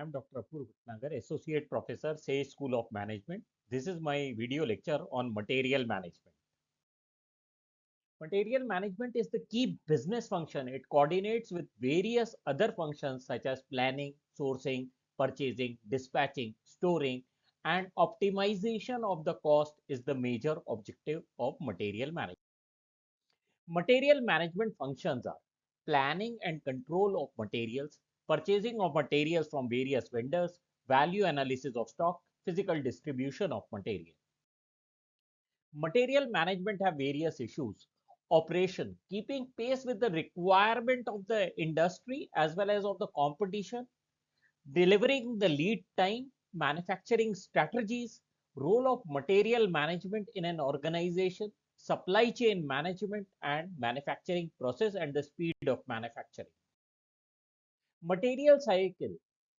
I am Dr. Apur Bhatnagar, Associate Professor, Sage School of Management. This is my video lecture on material management. Material management is the key business function. It coordinates with various other functions such as planning, sourcing, purchasing, dispatching, storing, and optimization of the cost is the major objective of material management. Material management functions are planning and control of materials, purchasing of materials from various vendors, value analysis of stock, physical distribution of material. Material management have various issues. Operation, keeping pace with the requirement of the industry as well as of the competition, delivering the lead time, manufacturing strategies, role of material management in an organization, supply chain management and manufacturing process and the speed of manufacturing. Material cycle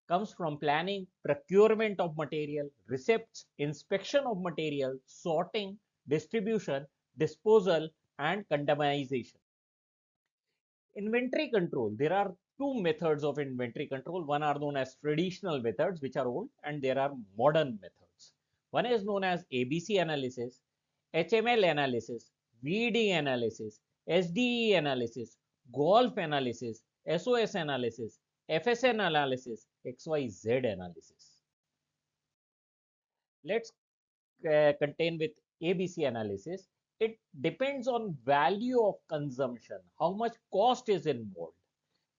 comes from planning, procurement of material, receipts, inspection of material, sorting, distribution, disposal, and contamination. Inventory control. There are two methods of inventory control. One are known as traditional methods, which are old, and there are modern methods. One is known as ABC analysis, HML analysis, VD analysis, SDE analysis, golf analysis, SOS analysis, FSN analysis, XYZ analysis. Let's contain with ABC analysis. It depends on value of consumption, how much cost is involved.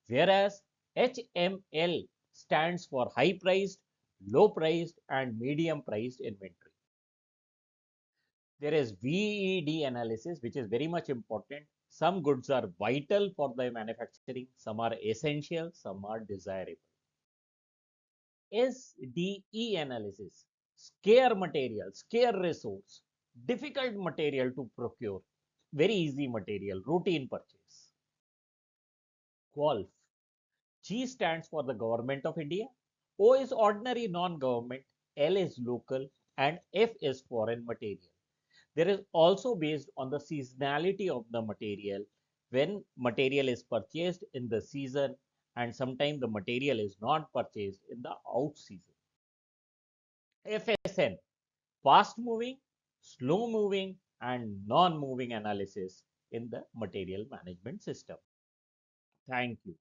Whereas HML stands for high priced, low priced, and medium priced inventory. There is VED analysis, which is very much important. Some goods are vital for the manufacturing, some are essential, some are desirable. SDE analysis, scarce material, scarce resource, difficult material to procure, very easy material, routine purchase. Golf. G stands for the Government of India, O is ordinary non-government, L is local, and F is foreign material. There is also based on the seasonality of the material, when material is purchased in the season and sometimes the material is not purchased in the out season. FSN, fast moving, slow moving, and non moving analysis in the material management system. Thank you.